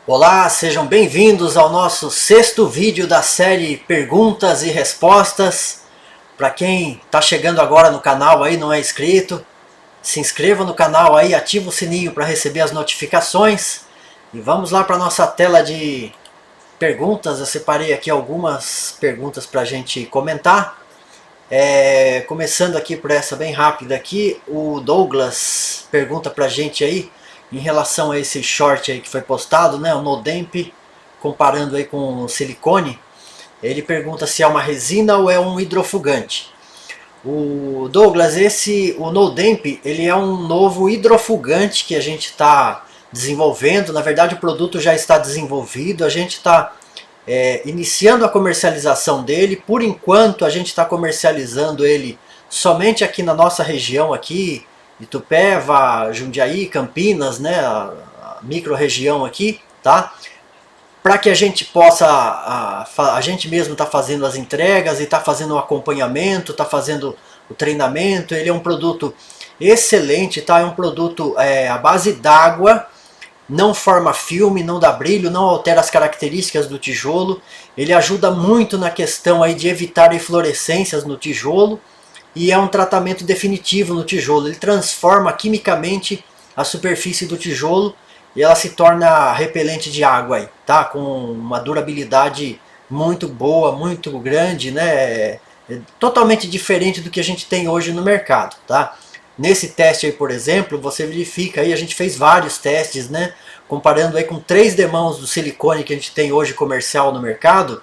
Olá, sejam bem-vindos ao nosso sexto vídeo da série Perguntas e Respostas. Para quem está chegando agora no canal aí, não é inscrito, se inscreva no canal aí, ativa o sininho para receber as notificações. E vamos lá para a nossa tela de perguntas. Eu separei aqui algumas perguntas para a gente comentar. Começando aqui por essa bem rápida aqui, o Douglas pergunta para a gente aí em relação a esse short aí que foi postado, né, o No-Damp, comparando aí com o silicone. Ele pergunta se é uma resina ou é um hidrofugante. O Douglas, o No-Damp, ele é um novo hidrofugante que a gente está desenvolvendo. Na verdade, o produto já está desenvolvido, a gente está iniciando a comercialização dele. Por enquanto, a gente está comercializando ele somente aqui na nossa região, aqui, Itupeva, Jundiaí, Campinas, né, a micro-região aqui, tá? Para que a gente possa, a gente mesmo está fazendo as entregas e está fazendo o acompanhamento, está fazendo o treinamento. Ele é um produto excelente, tá? É um produto à base d'água, não forma filme, não dá brilho, não altera as características do tijolo. Ele ajuda muito na questão aí de evitar eflorescências no tijolo e é um tratamento definitivo no tijolo. Ele transforma quimicamente a superfície do tijolo e ela se torna repelente de água aí, tá? Com uma durabilidade muito boa, muito grande, né? Totalmente diferente do que a gente tem hoje no mercado, tá? Nesse teste aí, por exemplo, você verifica aí, a gente fez vários testes, né? Comparando aí com 3 demãos do silicone que a gente tem hoje comercial no mercado,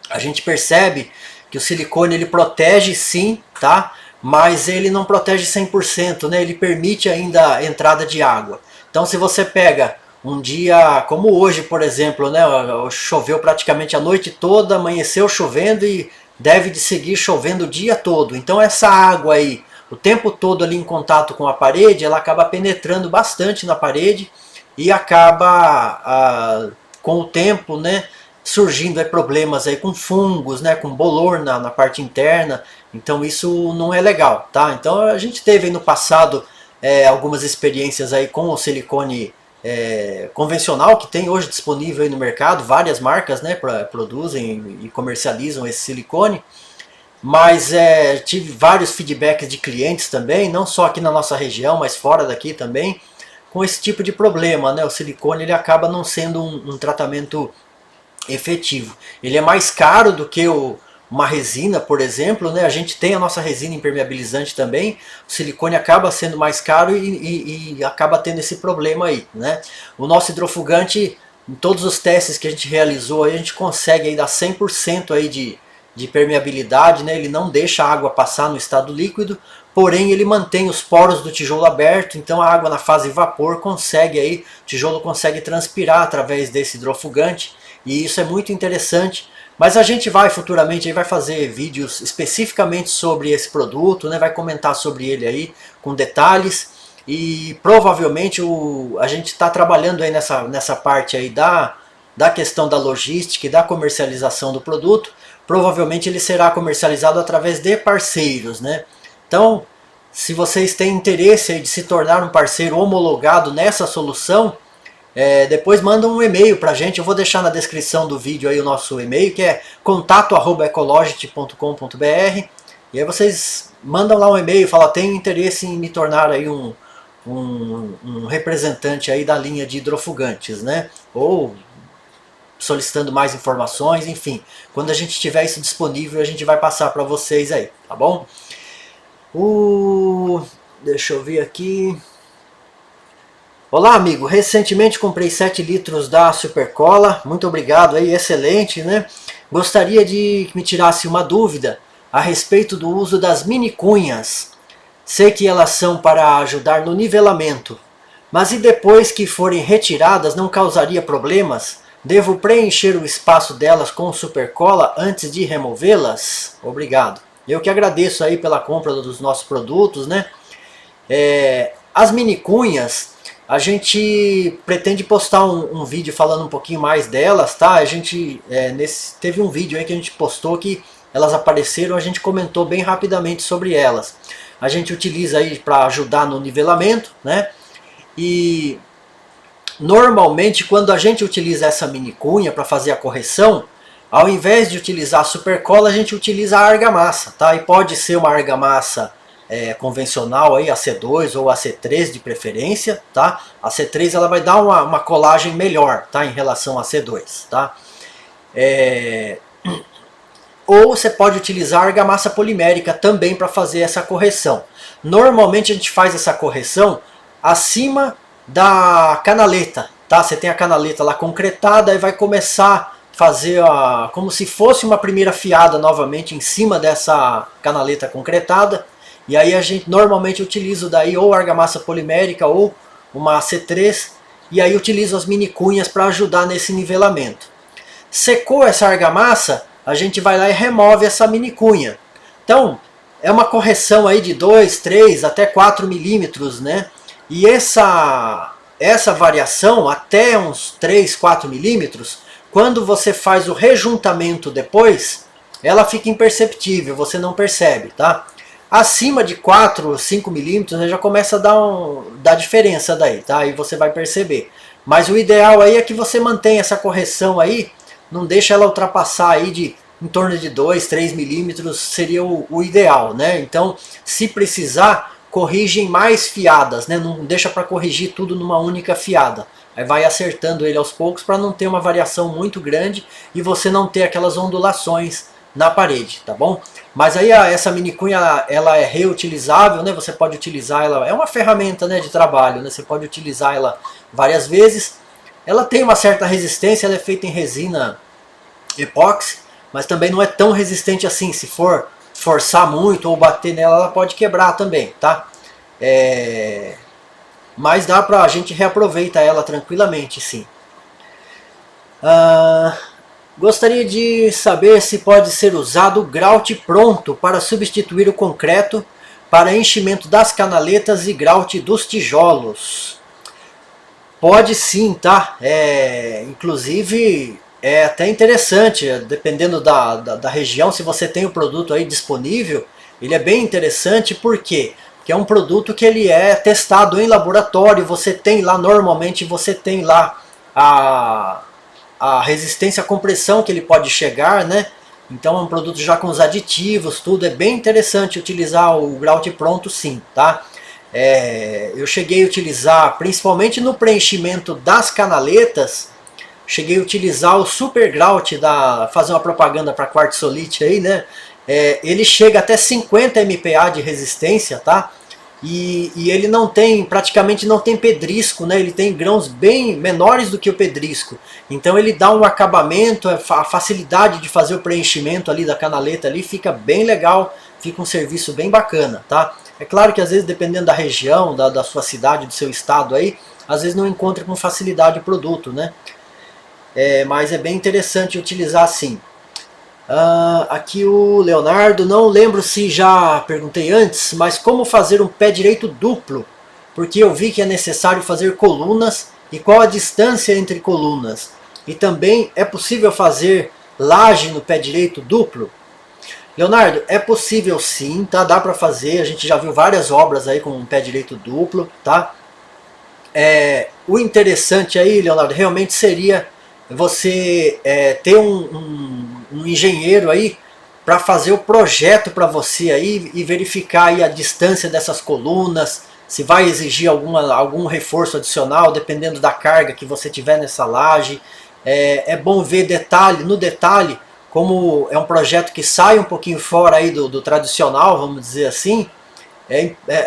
a gente percebe que o silicone ele protege sim, tá? Mas ele não protege 100%, né? Ele permite ainda a entrada de água. Então se você pega um dia como hoje, por exemplo, né? Choveu praticamente a noite toda, amanheceu chovendo e deve de seguir chovendo o dia todo. Então essa água aí, o tempo todo ali em contato com a parede, ela acaba penetrando bastante na parede e acaba com o tempo, né, surgindo problemas aí com fungos, né, com bolor na parte interna. Então isso não é legal, tá? Então a gente teve aí no passado algumas experiências aí com o silicone convencional que tem hoje disponível aí no mercado. Várias marcas, né, produzem e comercializam esse silicone. Mas tive vários feedbacks de clientes também, não só aqui na nossa região, mas fora daqui também, com esse tipo de problema, né? O silicone ele acaba não sendo um tratamento efetivo. Ele é mais caro do que uma resina, por exemplo, né? A gente tem a nossa resina impermeabilizante também, o silicone acaba sendo mais caro e acaba tendo esse problema aí, né? O nosso hidrofugante, em todos os testes que a gente realizou, a gente consegue aí dar 100% aí de permeabilidade, né? Ele não deixa a água passar no estado líquido, porém ele mantém os poros do tijolo aberto, então a água na fase vapor consegue aí, o tijolo consegue transpirar através desse hidrofugante, e isso é muito interessante. Mas a gente vai futuramente, aí vai fazer vídeos especificamente sobre esse produto, né? Vai comentar sobre ele aí com detalhes, e provavelmente a gente está trabalhando aí nessa parte aí da questão da logística e da comercialização do produto. Provavelmente ele será comercializado através de parceiros, né? Então, se vocês têm interesse de se tornar um parceiro homologado nessa solução, depois manda um e-mail para a gente. Eu vou deixar na descrição do vídeo aí o nosso e-mail, que é contato@ecologit.com.br, e aí vocês mandam lá um e-mail e falam: tenho interesse em me tornar aí um representante aí da linha de hidrofugantes, né? Ou solicitando mais informações, enfim. Quando a gente tiver isso disponível, a gente vai passar para vocês aí, tá bom? Deixa eu ver aqui. Olá, amigo. Recentemente comprei 7 litros da Supercola. Muito obrigado aí, excelente, né? Gostaria de que me tirasse uma dúvida a respeito do uso das mini cunhas. Sei que elas são para ajudar no nivelamento, mas e depois que forem retiradas não causaria problemas? Devo preencher o espaço delas com Supercola antes de removê-las? Obrigado. Eu que agradeço aí pela compra dos nossos produtos, né? As mini cunhas, a gente pretende postar um vídeo falando um pouquinho mais delas, tá? A gente teve um vídeo aí que a gente postou que elas apareceram, a gente comentou bem rapidamente sobre elas. A gente utiliza aí para ajudar no nivelamento, né? E Normalmente, quando a gente utiliza essa mini cunha para fazer a correção, ao invés de utilizar a supercola, a gente utiliza a argamassa, tá? E pode ser uma argamassa convencional, aí, AC2 ou AC3 de preferência, tá? A C3 ela vai dar uma colagem melhor, tá? Em relação a C2, tá? Ou você pode utilizar argamassa polimérica também para fazer essa correção. Normalmente a gente faz essa correção acima da canaleta, tá? Você tem a canaleta lá concretada e vai começar a fazer como se fosse uma primeira fiada novamente em cima dessa canaleta concretada. E aí a gente normalmente utiliza daí ou argamassa polimérica ou uma C3 e aí utilizo as mini cunhas para ajudar nesse nivelamento. Secou essa argamassa, a gente vai lá e remove essa mini cunha. Então, é uma correção aí de 2, 3 até 4 milímetros, né? E essa variação, até uns 3, 4 milímetros, quando você faz o rejuntamento depois, ela fica imperceptível, você não percebe, tá? Acima de 4, 5 milímetros, já começa a dar diferença daí, tá? Aí você vai perceber. Mas o ideal aí é que você mantenha essa correção aí, não deixa ela ultrapassar aí em torno de 2, 3 milímetros, seria o ideal, né? Então, se precisar, corrige em mais fiadas, né? Não deixa para corrigir tudo numa única fiada. Aí vai acertando ele aos poucos para não ter uma variação muito grande e você não ter aquelas ondulações na parede, tá bom? Mas aí essa mini cunha, ela é reutilizável, né? Você pode utilizar ela, é uma ferramenta, né, de trabalho, né? Você pode utilizar ela várias vezes. Ela tem uma certa resistência, ela é feita em resina epóxi, mas também não é tão resistente assim. Se for forçar muito ou bater nela, ela pode quebrar também, tá? Mas dá pra gente reaproveitar ela tranquilamente, sim. Gostaria de saber se pode ser usado o grout pronto para substituir o concreto para enchimento das canaletas e grout dos tijolos. Pode sim, tá? Inclusive é até interessante, dependendo da região, se você tem o produto aí disponível, ele é bem interessante, por quê? Porque é um produto que ele é testado em laboratório, você tem lá, normalmente você tem lá a resistência à compressão que ele pode chegar, né? Então é um produto já com os aditivos, tudo, é bem interessante utilizar o grout pronto sim, tá? Eu cheguei a utilizar, principalmente no preenchimento das canaletas, cheguei a utilizar o Super Grout, fazer uma propaganda para Quartzolite aí, né? Ele chega até 50 MPa de resistência, tá? E ele não tem, praticamente não tem pedrisco, né? Ele tem grãos bem menores do que o pedrisco. Então ele dá um acabamento, a facilidade de fazer o preenchimento ali da canaleta ali fica bem legal, fica um serviço bem bacana, tá? É claro que às vezes dependendo da região, da sua cidade, do seu estado aí, às vezes não encontra com facilidade o produto, né? Mas é bem interessante utilizar assim. Aqui o Leonardo, não lembro se já perguntei antes, mas como fazer um pé direito duplo? Porque eu vi que é necessário fazer colunas e qual a distância entre colunas? E também é possível fazer laje no pé direito duplo? Leonardo, é possível sim, tá? Dá para fazer, a gente já viu várias obras aí com um pé direito duplo, tá? O interessante aí, Leonardo, realmente seria você ter um engenheiro aí para fazer o projeto para você aí e verificar aí a distância dessas colunas, se vai exigir algum reforço adicional, dependendo da carga que você tiver nessa laje. É bom ver no detalhe, como é um projeto que sai um pouquinho fora aí do tradicional, vamos dizer assim.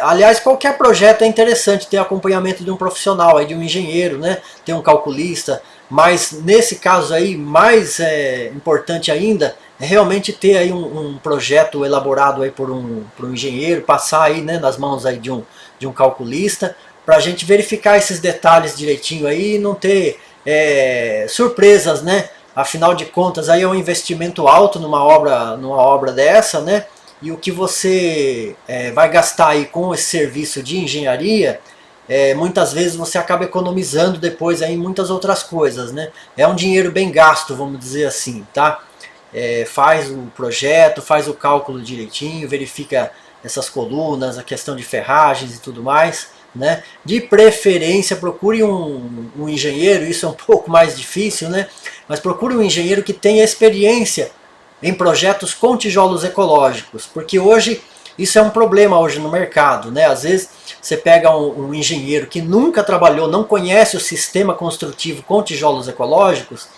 Aliás, qualquer projeto é interessante ter acompanhamento de um profissional, aí, de um engenheiro, né? Ter um calculista, mas nesse caso aí, mais importante ainda, é realmente ter aí um projeto elaborado aí por um engenheiro, passar aí, né, nas mãos aí de um calculista, para a gente verificar esses detalhes direitinho aí e não ter surpresas, né? Afinal de contas, aí é um investimento alto numa obra dessa, né? E o que você vai gastar aí com esse serviço de engenharia, muitas vezes você acaba economizando depois aí em muitas outras coisas, né? É um dinheiro bem gasto, vamos dizer assim, tá? Faz o projeto, faz o cálculo direitinho, verifica essas colunas, a questão de ferragens e tudo mais, né? De preferência, procure um engenheiro, isso é um pouco mais difícil, né? Mas procure um engenheiro que tenha experiência em projetos com tijolos ecológicos, porque hoje isso é um problema hoje no mercado, né? Às vezes você pega um engenheiro que nunca trabalhou, não conhece o sistema construtivo com tijolos ecológicos,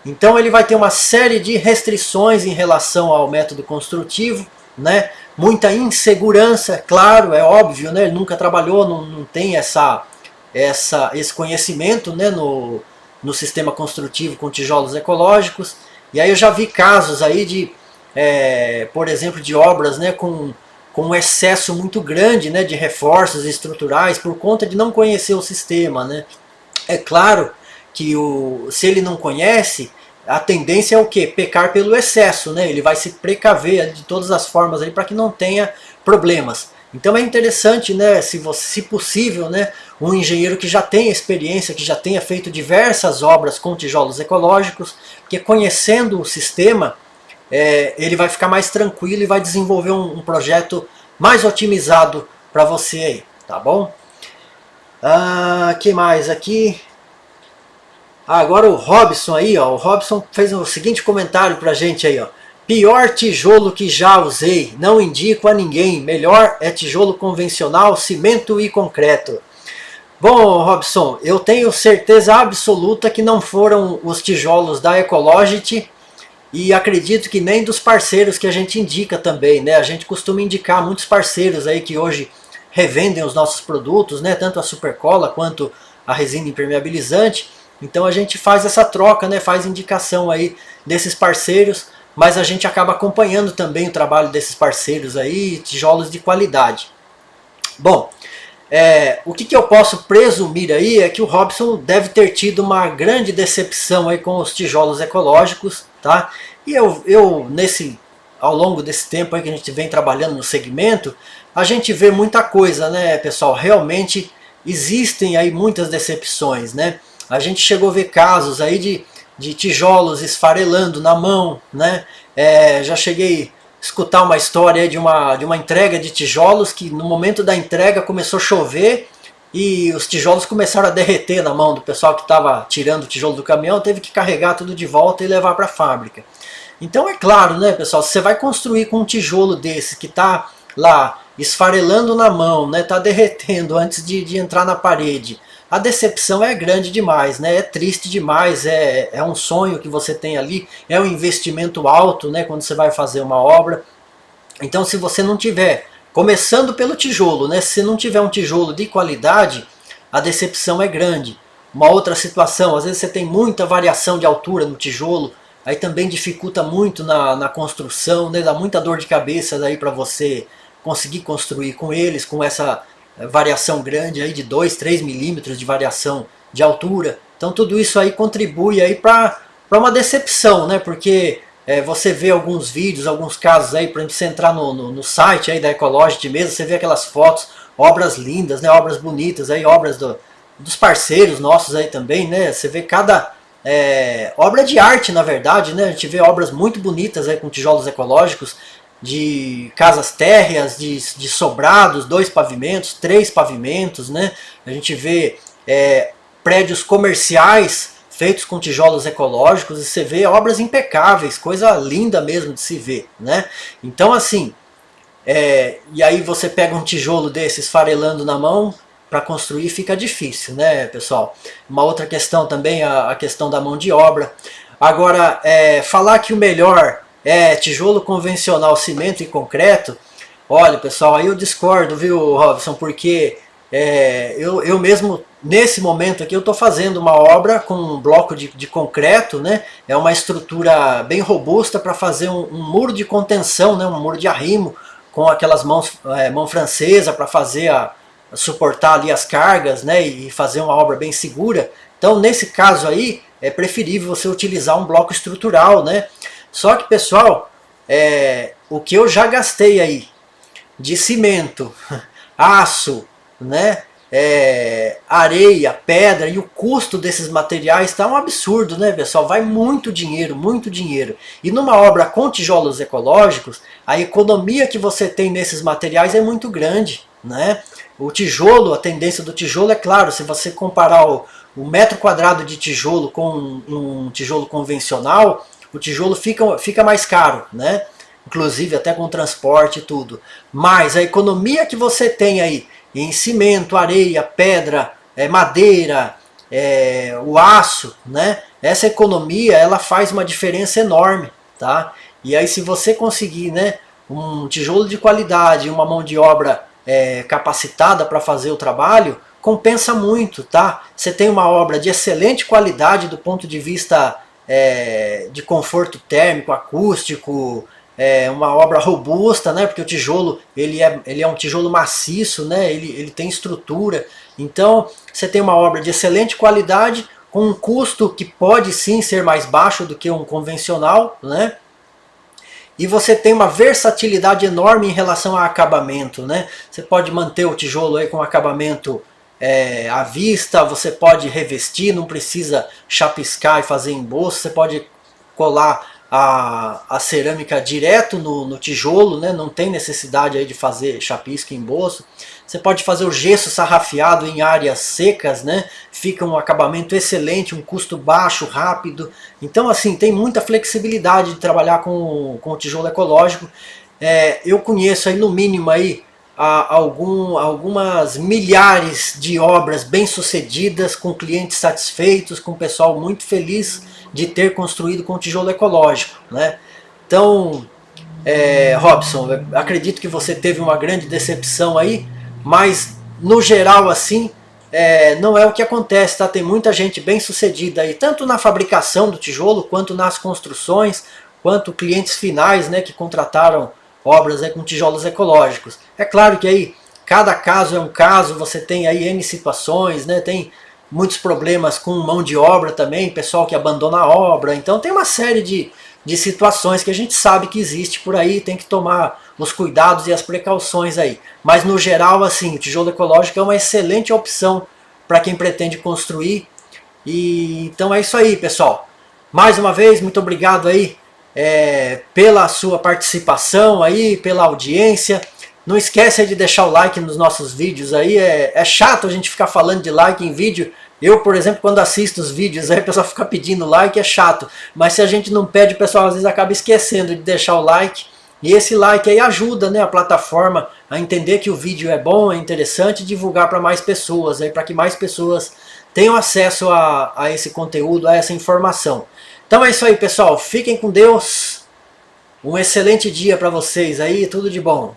então ele vai ter uma série de restrições em relação ao método construtivo, né? Muita insegurança, claro, é óbvio, né? Ele nunca trabalhou, não tem esse conhecimento, né? no sistema construtivo com tijolos ecológicos. E aí eu já vi casos aí de, por exemplo, de obras, né? com um excesso muito grande, né? de reforços estruturais por conta de não conhecer o sistema, né? É claro que se ele não conhece, a tendência é o quê? Pecar pelo excesso, né? Ele vai se precaver de todas as formas para que não tenha problemas. Então é interessante, né, se possível, né, um engenheiro que já tenha experiência, que já tenha feito diversas obras com tijolos ecológicos, porque conhecendo o sistema, ele vai ficar mais tranquilo e vai desenvolver um projeto mais otimizado para você aí, tá bom? Que mais aqui? Agora o Robson aí, ó, o Robson fez o seguinte comentário pra gente aí, ó. Pior tijolo que já usei, não indico a ninguém, melhor é tijolo convencional, cimento e concreto. Bom, Robson, eu tenho certeza absoluta que não foram os tijolos da Ecologit e acredito que nem dos parceiros que a gente indica também, né? A gente costuma indicar muitos parceiros aí que hoje revendem os nossos produtos, né? Tanto a Supercola quanto a resina impermeabilizante. Então a gente faz essa troca, né? Faz indicação aí desses parceiros, mas a gente acaba acompanhando também o trabalho desses parceiros aí, tijolos de qualidade. Bom, o que eu posso presumir aí é que o Robson deve ter tido uma grande decepção aí com os tijolos ecológicos, tá? E ao longo desse tempo aí que a gente vem trabalhando no segmento, a gente vê muita coisa, né, pessoal? Realmente existem aí muitas decepções, né? A gente chegou a ver casos aí de tijolos esfarelando na mão, né? Já cheguei a escutar uma história de uma entrega de tijolos que no momento da entrega começou a chover e os tijolos começaram a derreter na mão do pessoal que estava tirando o tijolo do caminhão, teve que carregar tudo de volta e levar para a fábrica. Então é claro, né, pessoal, se você vai construir com um tijolo desse que está lá esfarelando na mão, né, está derretendo antes de entrar na parede, a decepção é grande demais, né? É triste demais, é um sonho que você tem ali, é um investimento alto, né, quando você vai fazer uma obra. Então se você não tiver, começando pelo tijolo, né, se não tiver um tijolo de qualidade, a decepção é grande. Uma outra situação, às vezes você tem muita variação de altura no tijolo, aí também dificulta muito na construção, né, dá muita dor de cabeça daí para você conseguir construir com eles, com essa variação grande aí de 2, 3 milímetros de variação de altura. Então tudo isso aí contribui aí para uma decepção, né? Porque você vê alguns vídeos, alguns casos aí, para você entrar no site aí da Ecologit mesmo, você vê aquelas fotos, obras lindas, né? Obras bonitas aí, obras dos parceiros nossos aí também, né? Você vê cada obra de arte, na verdade, né? A gente vê obras muito bonitas aí com tijolos ecológicos, de casas térreas, de sobrados, 2 pavimentos, 3 pavimentos, né? A gente vê prédios comerciais feitos com tijolos ecológicos e você vê obras impecáveis, coisa linda mesmo de se ver, né? Então assim, e aí você pega um tijolo desse esfarelando na mão para construir, fica difícil, né, pessoal? Uma outra questão também, a questão da mão de obra. Agora, falar que o melhor tijolo convencional, cimento e concreto, olha, pessoal, aí eu discordo, viu, Robson, porque eu mesmo, nesse momento aqui, eu estou fazendo uma obra com um bloco de concreto, né? É uma estrutura bem robusta para fazer um muro de contenção, né? Um muro de arrimo, com aquelas mão francesa para fazer suportar ali as cargas, né? E fazer uma obra bem segura. Então, nesse caso aí, é preferível você utilizar um bloco estrutural, né? Só que, pessoal, o que eu já gastei aí de cimento, aço, né, areia, pedra, e o custo desses materiais está um absurdo, né, pessoal? Vai muito dinheiro, muito dinheiro. E numa obra com tijolos ecológicos, a economia que você tem nesses materiais é muito grande, né? O tijolo, a tendência do tijolo é claro, se você comparar o metro quadrado de tijolo com um tijolo convencional, o tijolo fica mais caro, né? Inclusive até com transporte e tudo. Mas a economia que você tem aí em cimento, areia, pedra, madeira, o aço, né? Essa economia ela faz uma diferença enorme, tá? E aí se você conseguir, né, um tijolo de qualidade, uma mão de obra capacitada para fazer o trabalho, compensa muito, tá? Você tem uma obra de excelente qualidade do ponto de vista de conforto térmico, acústico, uma obra robusta, né? Porque o tijolo ele é um tijolo maciço, né? Ele tem estrutura. Então você tem uma obra de excelente qualidade com um custo que pode sim ser mais baixo do que um convencional, né? E você tem uma versatilidade enorme em relação a acabamento, né? Você pode manter o tijolo aí com acabamento à vista, você pode revestir, não precisa chapiscar e fazer emboço, você pode colar a cerâmica direto no tijolo, né? Não tem necessidade aí de fazer chapisco e emboço. Você pode fazer o gesso sarrafiado em áreas secas, né? Fica um acabamento excelente, um custo baixo, rápido. Então assim, tem muita flexibilidade de trabalhar com o tijolo ecológico. Eu conheço aí no mínimo aí algumas milhares de obras bem sucedidas, com clientes satisfeitos, com pessoal muito feliz de ter construído com tijolo ecológico, né? Então, Robson, acredito que você teve uma grande decepção aí, mas no geral assim, não é o que acontece, tá? Tem muita gente bem sucedida aí, tanto na fabricação do tijolo, quanto nas construções, quanto clientes finais, né, que contrataram obras com tijolos ecológicos. É claro que aí cada caso é um caso, você tem aí N situações, né, tem muitos problemas com mão de obra também, pessoal que abandona a obra, então tem uma série de situações que a gente sabe que existe por aí, tem que tomar os cuidados e as precauções aí. Mas no geral, assim, o tijolo ecológico é uma excelente opção para quem pretende construir. E então é isso aí, pessoal. Mais uma vez, muito obrigado aí pela sua participação aí, pela audiência. Não esquece de deixar o like nos nossos vídeos aí, é chato a gente ficar falando de like em vídeo. Eu, por exemplo, quando assisto os vídeos aí, o pessoal fica pedindo like, é chato. Mas se a gente não pede, o pessoal às vezes acaba esquecendo de deixar o like. E esse like aí ajuda, né, a plataforma a entender que o vídeo é bom, é interessante, e divulgar para mais pessoas, para que mais pessoas tenham acesso a esse conteúdo, a essa informação. Então é isso aí, pessoal. Fiquem com Deus. Um excelente dia para vocês aí, tudo de bom.